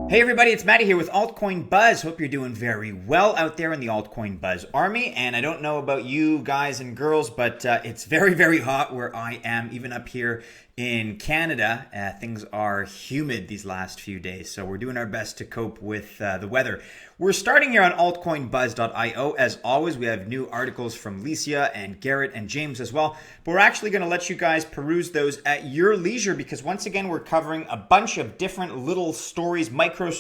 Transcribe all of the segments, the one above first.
Hey everybody, it's Matty here with Altcoin Buzz. Hope you're doing very well out there in the Altcoin Buzz army. And I don't know about you guys and girls, but it's very, very hot where I am, even up here in Canada. Things are humid these last few days, so we're doing our best to cope with the weather. We're starting here on altcoinbuzz.io. As always, we have new articles from Licia and Garrett and James as well. But we're actually going to let you guys peruse those at your leisure because once again, we're covering a bunch of different little stories, micro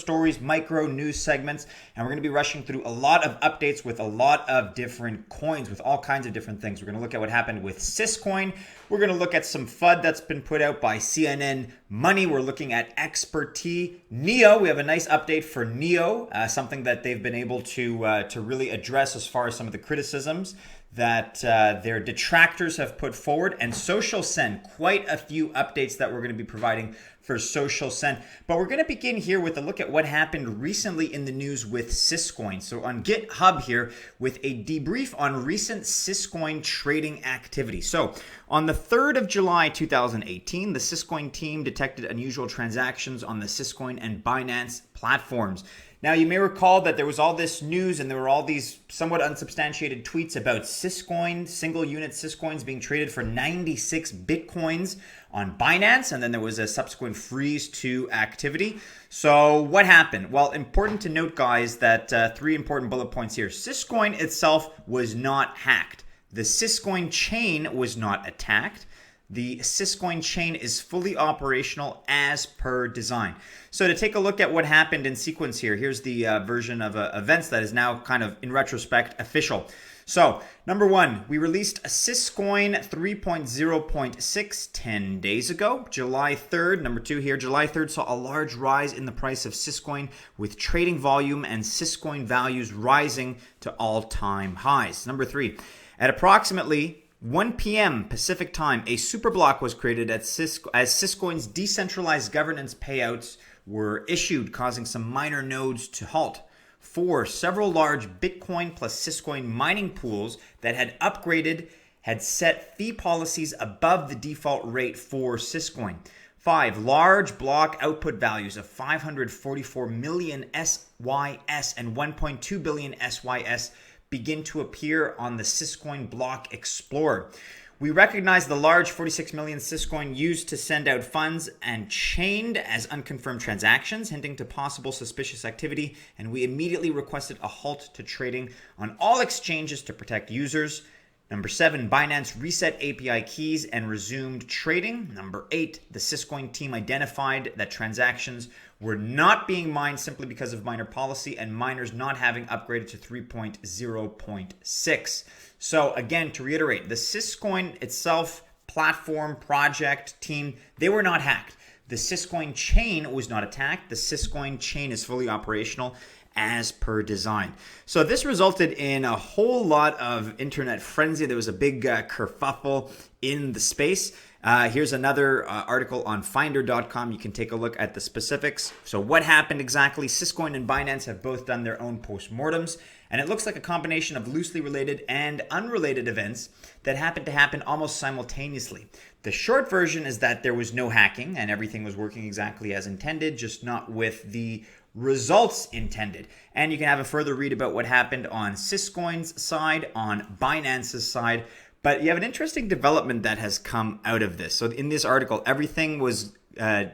news segments. And we're going to be rushing through a lot of updates with a lot of different coins with all kinds of different things. We're going to look at what happened with Syscoin. We're going to look at some FUD that's been put out by CNN Money. We're looking at Expertise. NEO, we have a nice update for NEO, something that they've been able to really address as far as some of the criticisms that their detractors have put forward. And Social Send, quite a few updates that we're going to be providing for Social Send. But we're going to begin here with a look at what happened recently in the news with Syscoin. So on GitHub here with a debrief on recent Syscoin trading activity. So on the 3rd of July 2018, the Syscoin team detected unusual transactions on the Syscoin and Binance platforms. Now, you may recall that there was all this news and there were all these somewhat unsubstantiated tweets about Syscoin, single unit Syscoins being traded for 96 Bitcoins on Binance. And then there was a subsequent freeze to activity. So what happened? Well, important to note, guys, that three important bullet points here. Syscoin itself was not hacked. The Syscoin chain was not attacked. The Syscoin chain is fully operational as per design. So to take a look at what happened in sequence here, here's the version of events that is now kind of, in retrospect, official. So, number one, we released a Syscoin 3.0.6 10 days ago, July 3rd. Number two here, July 3rd saw a large rise in the price of Syscoin with trading volume and Syscoin values rising to all-time highs. Number three, at approximately 1 p.m. Pacific time, a superblock was created as Syscoin's decentralized governance payouts were issued, causing some miner nodes to halt. 4, several large Bitcoin plus Syscoin mining pools that had upgraded had set fee policies above the default rate for Syscoin. 5, large block output values of 544 million SYS and 1.2 billion SYS begin to appear on the Syscoin Block Explorer. We recognize the large 46 million Syscoin used to send out funds and chained as unconfirmed transactions, hinting to possible suspicious activity, and we immediately requested a halt to trading on all exchanges to protect users. Number 7, Binance reset API keys and resumed trading. Number 8, the Syscoin team identified that transactions were not being mined simply because of miner policy and miners not having upgraded to 3.0.6. So again, to reiterate, the Syscoin itself, platform, project, team, they were not hacked. The Syscoin chain was not attacked. The Syscoin chain is fully operational as per design. So this resulted in a whole lot of internet frenzy. There was a big kerfuffle in the space. Here's another article on finder.com. You can take a look at the specifics. So what happened exactly? Syscoin and Binance have both done their own postmortems, and it looks like a combination of loosely related and unrelated events that happened to happen almost simultaneously. The short version is that there was no hacking and everything was working exactly as intended, just not with the results intended. And you can have a further read about what happened on Syscoin's side, on Binance's side. But you have an interesting development that has come out of this. So in this article, everything was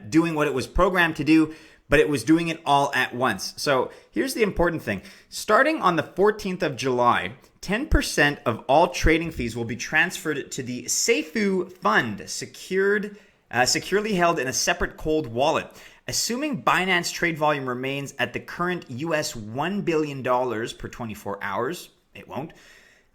doing what it was programmed to do, but it was doing it all at once. So here's the important thing. Starting on the 14th of July, 10% of all trading fees will be transferred to the Seifu Fund, securely held in a separate cold wallet. Assuming Binance trade volume remains at the current US $1 billion per 24 hours, it won't,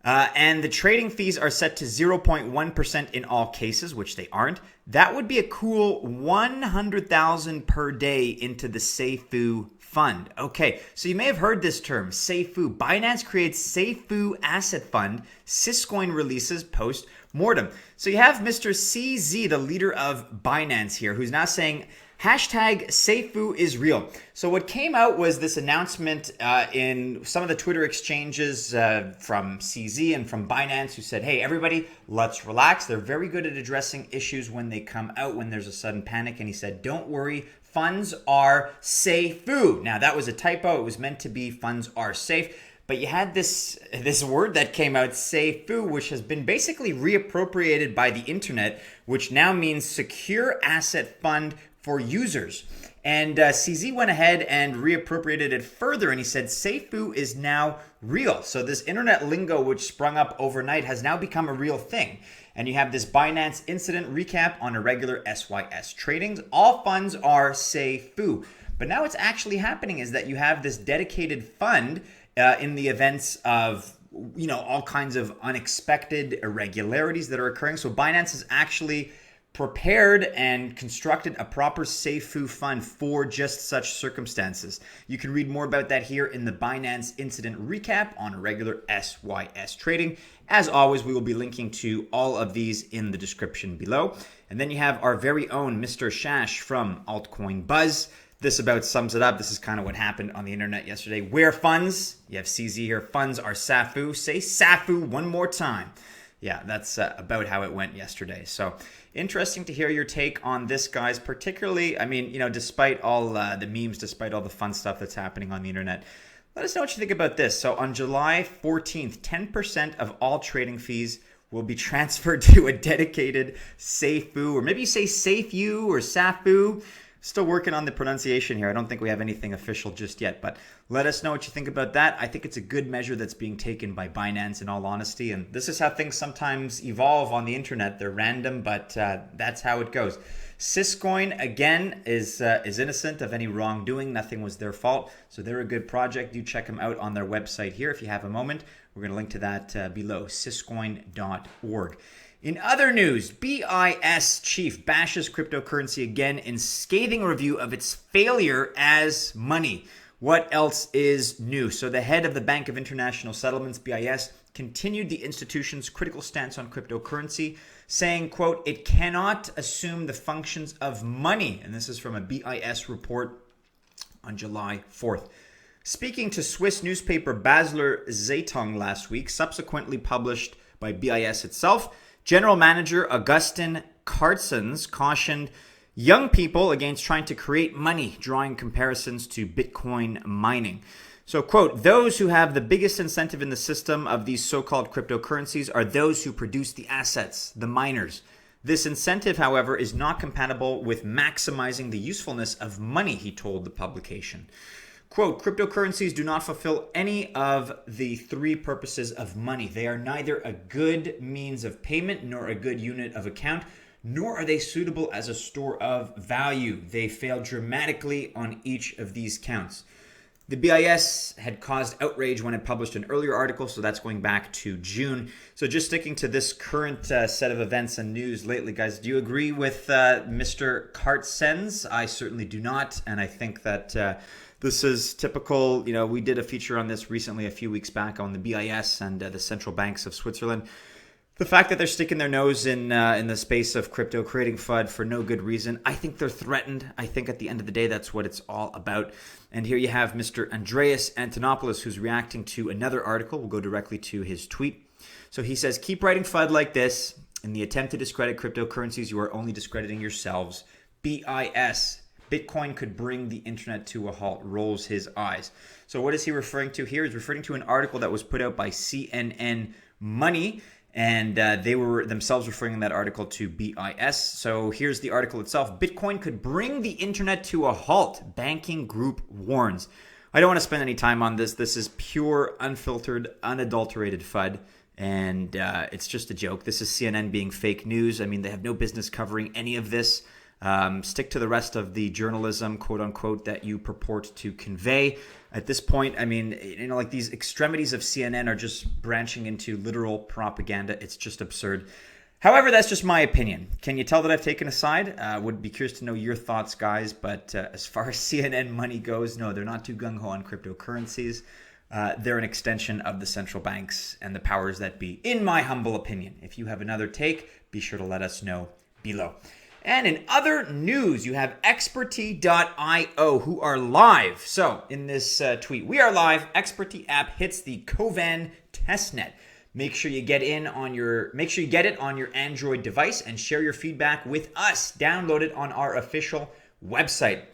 and the trading fees are set to 0.1% in all cases, which they aren't, that would be a cool $100,000 per day into the Seifu Fund. Okay, so you may have heard this term, Seifu. Binance creates Seifu Asset Fund. Syscoin releases post mortem. So you have Mr. CZ, the leader of Binance here, who's now saying hashtag Seifu is real. So what came out was this announcement in some of the Twitter exchanges from CZ and from Binance, who said, hey, everybody, let's relax. They're very good at addressing issues when they come out, when there's a sudden panic. And he said, don't worry, funds are Seifu. Now, that was a typo. It was meant to be funds are safe. But you had this word that came out, Seifu, which has been basically reappropriated by the internet, which now means secure asset fund for users. And CZ went ahead and reappropriated it further, and he said Seifu is now real. So this internet lingo, which sprung up overnight, has now become a real thing. And you have this Binance incident recap on irregular SYS tradings. All funds are Seifu. But now what's actually happening is that you have this dedicated fund in the events of all kinds of unexpected irregularities that are occurring. So Binance has actually prepared and constructed a proper Seifu fund for just such circumstances. You can read more about that here in the Binance incident recap on irregular SYS trading. As always, we will be linking to all of these in the description below. And then you have our very own Mr. Shash from Altcoin Buzz. This about sums it up. This is kind of what happened on the internet yesterday. Where funds, you have CZ here, funds are Seifu. Say Seifu one more time. Yeah, that's about how it went yesterday. So interesting to hear your take on this, guys, particularly, despite all the memes, despite all the fun stuff that's happening on the internet. Let us know what you think about this. So on July 14th, 10% of all trading fees will be transferred to a dedicated Seifu, or maybe you say Seifu or Safu. Still working on the pronunciation here. I don't think we have anything official just yet, but let us know what you think about that. I think it's a good measure that's being taken by Binance, in all honesty, and this is how things sometimes evolve on the internet. They're random, but that's how it goes. Syscoin, again, is innocent of any wrongdoing. Nothing was their fault, so they're a good project. Do check them out on their website here if you have a moment. We're going to link to that below, syscoin.org. In other news, BIS chief bashes cryptocurrency again in scathing review of its failure as money. What else is new? So the head of the Bank of International Settlements, BIS, continued the institution's critical stance on cryptocurrency, saying, quote, it cannot assume the functions of money. And this is from a BIS report on July 4th. Speaking to Swiss newspaper Basler Zeitung last week, subsequently published by BIS itself, General Manager Augustin Carstens cautioned young people against trying to create money, drawing comparisons to Bitcoin mining. So, quote, those who have the biggest incentive in the system of these so-called cryptocurrencies are those who produce the assets, the miners. This incentive, however, is not compatible with maximizing the usefulness of money, he told the publication. Quote, cryptocurrencies do not fulfill any of the three purposes of money. They are neither a good means of payment nor a good unit of account, nor are they suitable as a store of value. They fail dramatically on each of these counts. The BIS had caused outrage when it published an earlier article, so that's going back to June. So just sticking to this current set of events and news lately, guys, do you agree with Mr. Carstens? I certainly do not, and I think that this is typical. We did a feature on this recently a few weeks back on the BIS and the central banks of Switzerland. The fact that they're sticking their nose in the space of crypto, creating FUD for no good reason, I think they're threatened. I think at the end of the day, that's what it's all about. And here you have Mr. Andreas Antonopoulos, who's reacting to another article. We'll go directly to his tweet. So he says, keep writing FUD like this. In the attempt to discredit cryptocurrencies, you are only discrediting yourselves. BIS. Bitcoin could bring the internet to a halt, rolls his eyes. So what is he referring to here? He's referring to an article that was put out by CNN Money, and they were themselves referring in that article to BIS. So here's the article itself. Bitcoin could bring the internet to a halt, banking group warns. I don't want to spend any time on this. This is pure, unfiltered, unadulterated FUD. And it's just a joke. This is CNN being fake news. I mean, they have no business covering any of this. Stick to the rest of the journalism, quote unquote, that you purport to convey. At this point, I mean, like these extremities of CNN are just branching into literal propaganda. It's just absurd. However, that's just my opinion. Can you tell that I've taken a side? Would be curious to know your thoughts, guys. But as far as CNN Money goes, no, they're not too gung-ho on cryptocurrencies. they're an extension of the central banks and the powers that be, in my humble opinion. If you have another take, be sure to let us know below. And in other news, you have Expertee.io, who are live. So in this tweet, we are live. Expertee app hits the Kovan testnet. Make sure you get it on your Android device and share your feedback with us. Download it on our official website.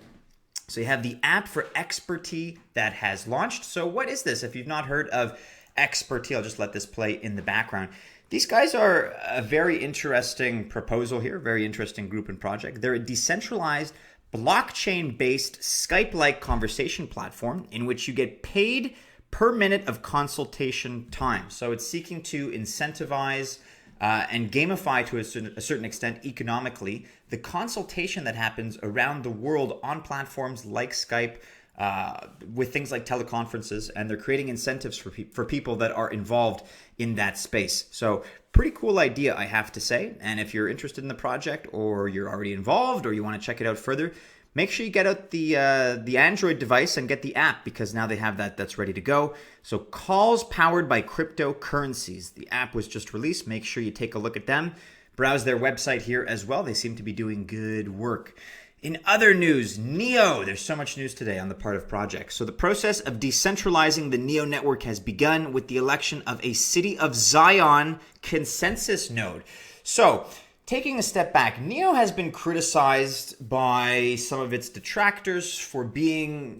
So you have the app for Expertee that has launched. So what is this? If you've not heard of Expertee, I'll just let this play in the background. These guys are a very interesting proposal here, very interesting group and project. They're a decentralized, blockchain-based, Skype-like conversation platform in which you get paid per minute of consultation time. So it's seeking to incentivize and gamify to a certain extent economically the consultation that happens around the world on platforms like Skype, with things like teleconferences, and they're creating incentives for people that are involved in that space. So pretty cool idea, I have to say. And if you're interested in the project, or you're already involved, or you want to check it out further, make sure you get out the Android device and get the app, because now they have that's ready to go. So calls powered by cryptocurrencies. The app was just released. Make sure you take a look at them. Browse their website here as well. They seem to be doing good work. In other news, NEO. There's so much news today on the part of projects. So the process of decentralizing the NEO network has begun with the election of a City of Zion consensus node. So taking a step back, NEO has been criticized by some of its detractors for being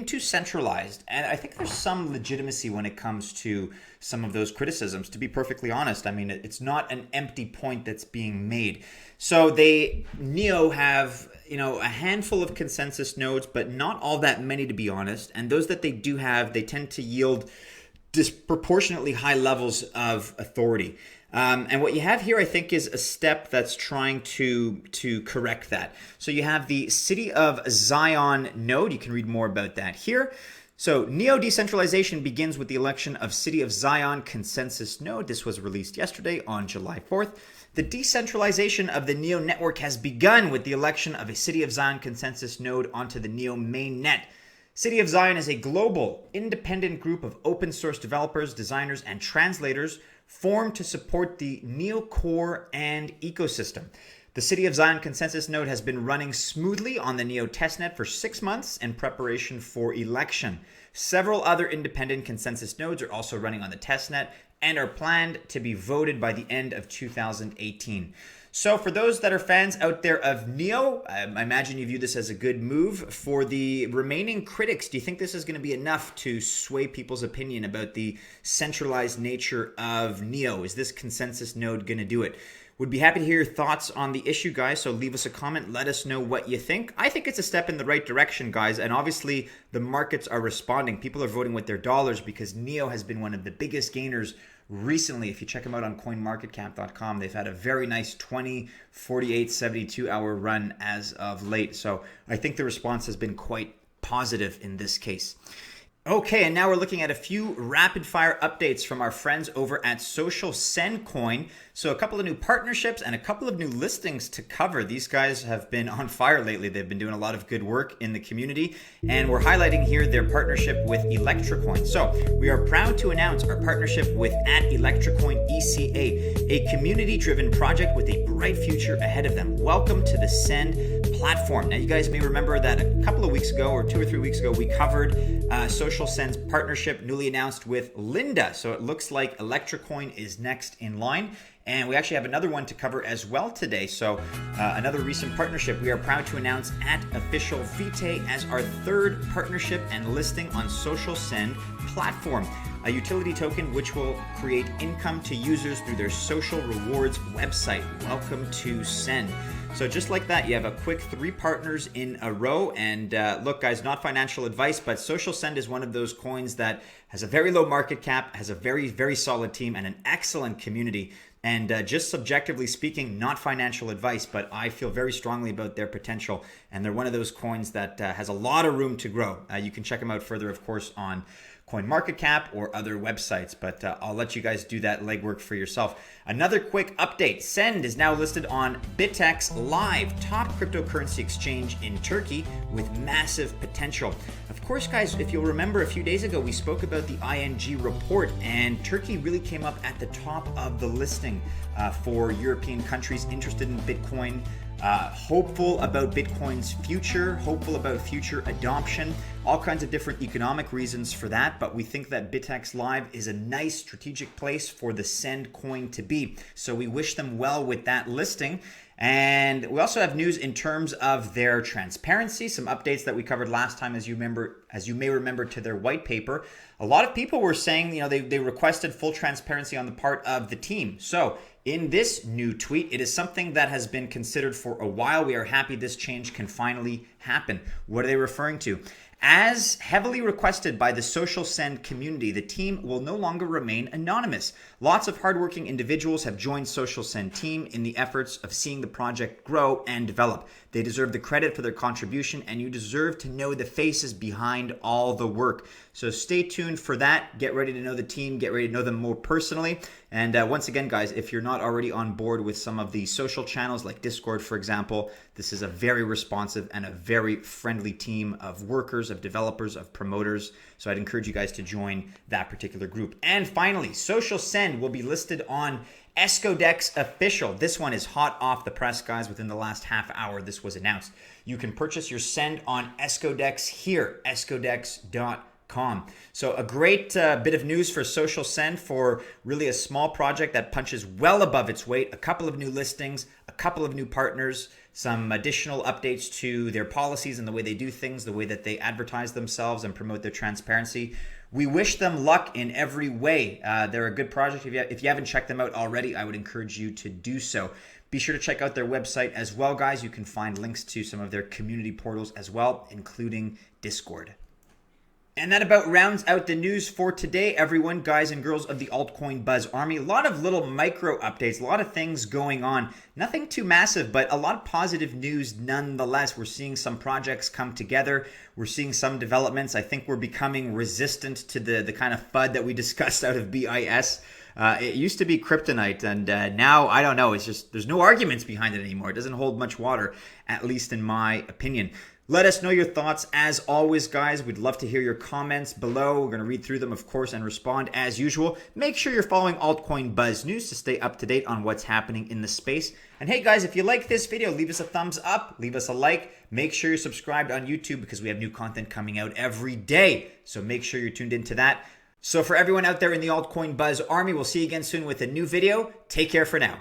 too centralized. And I think there's some legitimacy when it comes to some of those criticisms, to be perfectly honest. I mean, it's not an empty point that's being made. So NEO have, a handful of consensus nodes, but not all that many, to be honest. And those that they do have, they tend to yield disproportionately high levels of authority. And what you have here, I think, is a step that's trying to correct that. So you have the City of Zion node. You can read more about that here. So NEO decentralization begins with the election of City of Zion consensus node. This was released yesterday on July 4th. The decentralization of the NEO network has begun with the election of a City of Zion consensus node onto the NEO mainnet. City of Zion is a global, independent group of open source developers, designers, and translators formed to support the NEO core and ecosystem. The City of Zion consensus node has been running smoothly on the NEO testnet for 6 months in preparation for election. Several other independent consensus nodes are also running on the testnet and are planned to be voted by the end of 2018. So for those that are fans out there of NEO, I imagine you view this as a good move. For the remaining critics, do you think this is going to be enough to sway people's opinion about the centralized nature of NEO? Is this consensus node going to do it? Would be happy to hear your thoughts on the issue, guys, so leave us a comment. Let us know what you think. I think it's a step in the right direction, guys, and obviously the markets are responding. People are voting with their dollars because NEO has been one of the biggest gainers recently. If you check them out on coinmarketcap.com, they've had a very nice 20, 48, 72-hour run as of late. So I think the response has been quite positive in this case. Okay, and now we're looking at a few rapid-fire updates from our friends over at Social Send Coin. So a couple of new partnerships and a couple of new listings to cover. These guys have been on fire lately. They've been doing a lot of good work in the community, and we're highlighting here their partnership with Electrocoin. So we are proud to announce our partnership with @Electrocoin ECA, a community-driven project with a bright future ahead of them. Welcome to the Send platform. Now, you guys may remember that a couple of weeks ago, or 2 or 3 weeks ago, we covered Social Send's partnership newly announced with Lynda. So it looks like Electrocoin is next in line. And we actually have another one to cover as well today. So another recent partnership we are proud to announce @OfficialVite as our third partnership and listing on Social Send platform, a utility token which will create income to users through their social rewards website. Welcome to Send. So just like that, you have a quick 3 partners in a row. And look, guys, not financial advice, but Social Send is one of those coins that has a very low market cap, has a very, very solid team, and an excellent community. And just subjectively speaking, not financial advice, but I feel very strongly about their potential. And they're one of those coins that has a lot of room to grow. You can check them out further, of course, on CoinMarketCap or other websites, but I'll let you guys do that legwork for yourself. Another quick update. Send is now listed on BitX Live, top cryptocurrency exchange in Turkey with massive potential. Of course, guys, if you'll remember a few days ago, we spoke about the ING report, and Turkey really came up at the top of the listing for European countries interested in Bitcoin. Hopeful about Bitcoin's future, hopeful about future adoption, all kinds of different economic reasons for that, but we think that BitX Live is a nice strategic place for the Send coin to be. So we wish them well with that listing. And we also have news in terms of their transparency, some updates that we covered last time, as you may remember, to their white paper. A lot of people were saying, they requested full transparency on the part of the team. So in this new tweet, it is something that has been considered for a while. We are happy this change can finally happen. What are they referring to? As heavily requested by the Social Send community, the team will no longer remain anonymous. Lots of hardworking individuals have joined Social Send team in the efforts of seeing the project grow and develop. They deserve the credit for their contribution, and you deserve to know the faces behind all the work. So stay tuned for that. Get ready to know the team. Get ready to know them more personally. And once again, guys, if you're not already on board with some of the social channels like Discord, for example, this is a very responsive and a very friendly team of workers, of developers, of promoters. So I'd encourage you guys to join that particular group. And finally, Social Send will be listed on Escodex Official. This one is hot off the press, guys. Within the last half hour, this was announced. You can purchase your Send on Escodex here, escodex.com. So a great bit of news for Social Send, for really a small project that punches well above its weight. A couple of new listings, a couple of new partners, some additional updates to their policies and the way they do things, the way that they advertise themselves and promote their transparency. We wish them luck in every way. They're a good project. If you haven't checked them out already, I would encourage you to do so. Be sure to check out their website as well, guys. You can find links to some of their community portals as well, including Discord. And that about rounds out the news for today, everyone, guys and girls of the Altcoin Buzz Army. A lot of little micro updates, a lot of things going on. Nothing too massive, but a lot of positive news nonetheless. We're seeing some projects come together. We're seeing some developments. I think we're becoming resistant to the kind of FUD that we discussed out of BIS. It used to be kryptonite, and now, I don't know, it's just, there's no arguments behind it anymore. It doesn't hold much water, at least in my opinion. Let us know your thoughts. As always, guys, we'd love to hear your comments below. We're going to read through them, of course, and respond as usual. Make sure you're following Altcoin Buzz News to stay up to date on what's happening in the space. And hey, guys, if you like this video, leave us a thumbs up, leave us a like. Make sure you're subscribed on YouTube because we have new content coming out every day. So make sure you're tuned into that. So for everyone out there in the Altcoin Buzz Army, we'll see you again soon with a new video. Take care for now.